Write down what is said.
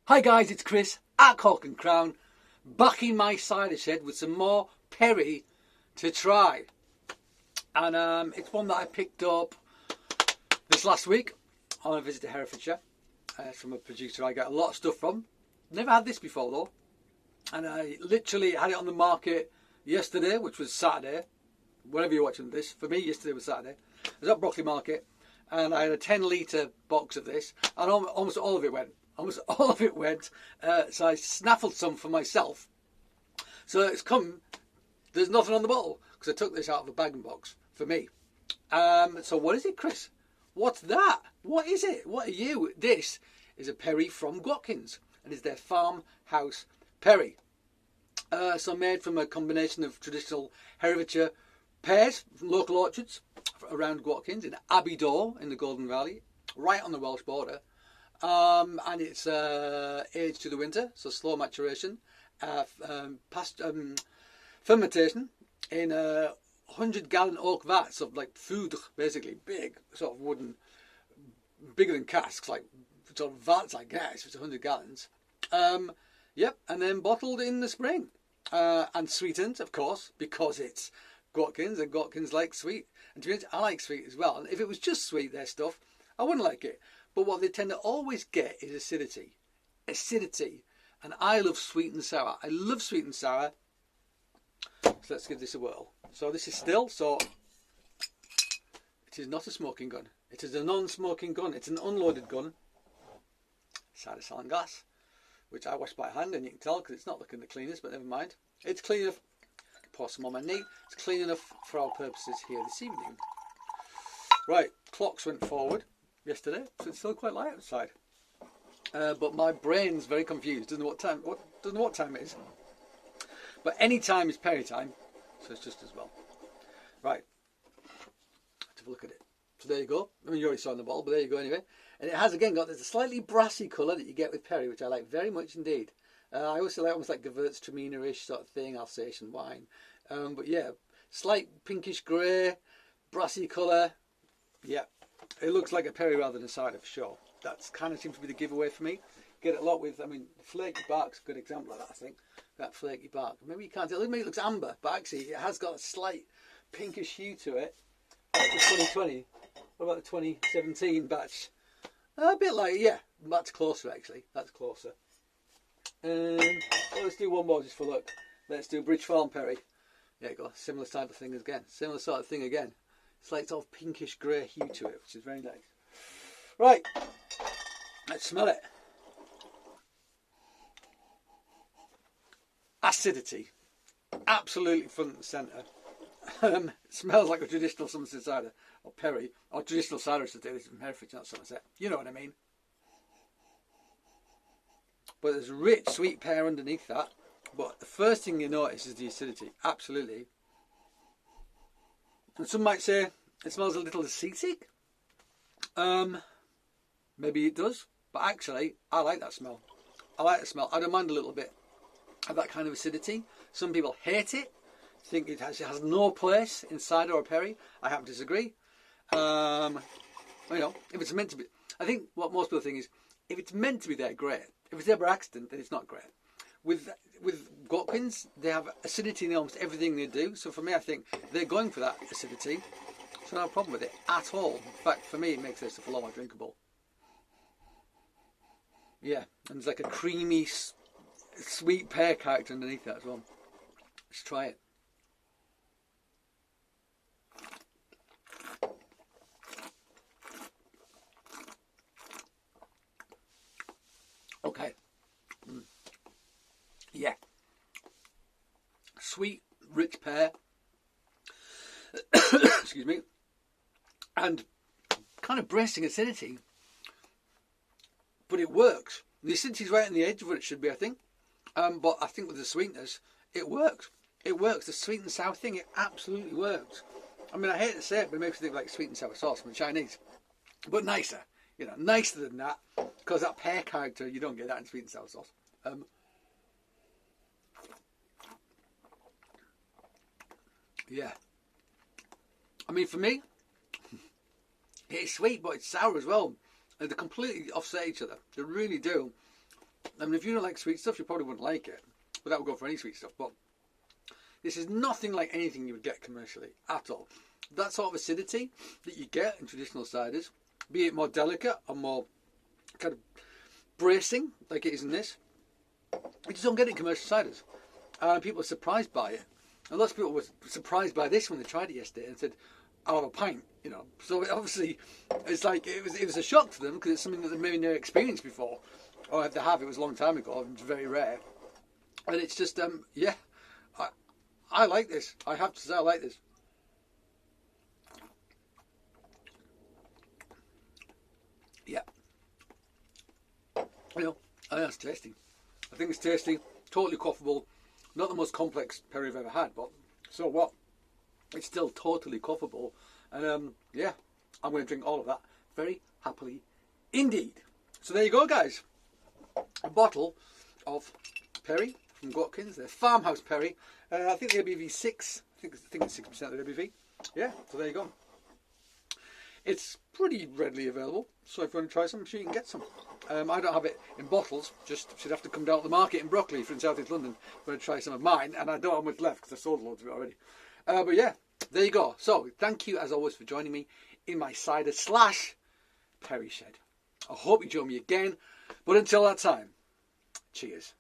Hi guys, it's Chris at Cork and Crown, back in my cider shed with some more perry to try. And it's one that I picked up this last week on a visit to Herefordshire from a producer I get a lot of stuff from. Never had this before though, and I literally had it on the market yesterday, which was Saturday. Whenever you're watching this, for me yesterday was Saturday. I was at Broccoli Market and I had a 10-litre box of this, and almost all of it went. So I snaffled some for myself. So it's come, there's nothing on the bottle because I took this out of a bag and box for me. So what is it, Chris? What's that? What is it? What are you? This is a perry from Gwatkins, and it's their Farmhouse perry. So made from a combination of traditional Herefordshire pears from local orchards around Gwatkins in Abbeydoor in the Golden Valley, right on the Welsh border. And it's aged through the winter, so slow maturation, fermentation in 100-gallon oak vats of like food, basically big sort of wooden, bigger than casks, like sort of vats, I guess. It's 100 gallons. Yep, and then bottled in the spring, and sweetened, of course, because it's Gwatkins, and Gwatkins like sweet. And to be honest, I like sweet as well. And if it was just sweet, their stuff, I wouldn't like it. But what they tend to always get is acidity. Acidity. And I love sweet and sour. I love sweet and sour. So let's give this a whirl. So this is still, so it is not a smoking gun. It is a non-smoking gun. It's an unloaded gun. Cider saline glass, which I wash by hand, and you can tell because it's not looking the cleanest, but never mind. It's clean enough. I can pour some on my knee. It's clean enough for our purposes here this evening. Right, clocks went forward yesterday, so it's still quite light outside. But my brain's very confused. Doesn't know what time it is. But any time is perry time, so it's just as well. Right, let's have a look at it. So there you go. I mean, you already saw in the bottle, but there you go anyway. And it has again got this slightly brassy colour that you get with perry, which I like very much indeed. I also like almost like Gewürztraminer-ish sort of thing, Alsatian wine. But yeah, slight pinkish grey, brassy colour. Yeah. It looks like a perry rather than a cider for sure. That's kind of seems to be the giveaway for me. Get it a lot with, I mean, flaky bark's a good example of that, I think. That flaky bark. Maybe you can't tell. Maybe it looks amber, but actually it has got a slight pinkish hue to it. That's the 2020. What about the 2017 batch? A bit like, yeah, that's closer actually. That's closer. Well, let's do one more just for look. Let's do Bridge Farm perry. There you go. Similar type of thing again. Similar sort of thing again. It's like sort of pinkish grey hue to it, which is very nice. Right, let's smell it. Acidity, absolutely front and centre. It smells like a traditional Somerset cider, or perry, or traditional cider, to do this from Herefordshire, not Somerset. You know what I mean. But there's rich sweet pear underneath that. But the first thing you notice is the acidity, absolutely. And some might say it smells a little acetic. Maybe it does, but actually I like that smell. I like the smell. I don't mind a little bit of that kind of acidity. Some people hate it, think it has no place in cider or perry. I happen to disagree. You know, if it's meant to be, I think what most people think is if it's meant to be there, great. If it's there by accident, then it's not great. With Gwatkins, they have acidity in almost everything they do. So for me, I think they're going for that acidity. So no problem with it at all. In fact, for me, it makes this stuff a lot more drinkable. Yeah, and there's like a creamy, sweet pear character underneath that as well. Let's try it. Okay. Yeah. Sweet, rich pear. Excuse me. And kind of bracing acidity. But it works. The acidity's right on the edge of what it should be, I think. But I think with the sweetness, it works. It works. The sweet and sour thing, it absolutely works. I mean, I hate to say it, but it makes me think like sweet and sour sauce from the Chinese. But nicer. You know, nicer than that. Because that pear character, you don't get that in sweet and sour sauce. Yeah. I mean, for me, it's sweet, but it's sour as well. And they completely offset each other. They really do. I mean, if you don't like sweet stuff, you probably wouldn't like it. But that would go for any sweet stuff. But this is nothing like anything you would get commercially at all. That sort of acidity that you get in traditional ciders, be it more delicate or more kind of bracing like it is in this, you just don't get it in commercial ciders. And people are surprised by it. And lots of people were surprised by this when they tried it yesterday and said, I'll have a pint, you know. So obviously, it's like, it was a shock to them because it's something that they've maybe never experienced before. Or if they have, it was a long time ago, it's very rare. And it's just, yeah, I like this. I have to say I like this. Yeah. You know, I think it's tasty. I think it's tasty, totally quaffable. Not the most complex perry I've ever had, but so what? It's still totally quaffable. And yeah, I'm going to drink all of that very happily indeed. So there you go, guys. A bottle of perry from Gwatkins. They're Farmhouse perry. I think the ABV 6. I think it's 6% of the ABV. Yeah, so there you go. It's pretty readily available, so if you want to try some, I'm sure you can get some. I don't have it in bottles, just should have to come down to the market in Brockley if you're in South East London. I'm going to try some of mine, and I don't have much left because I sold loads of it already. But yeah, there you go. So thank you as always for joining me in my cider / perry shed. I hope you join me again, but until that time, cheers.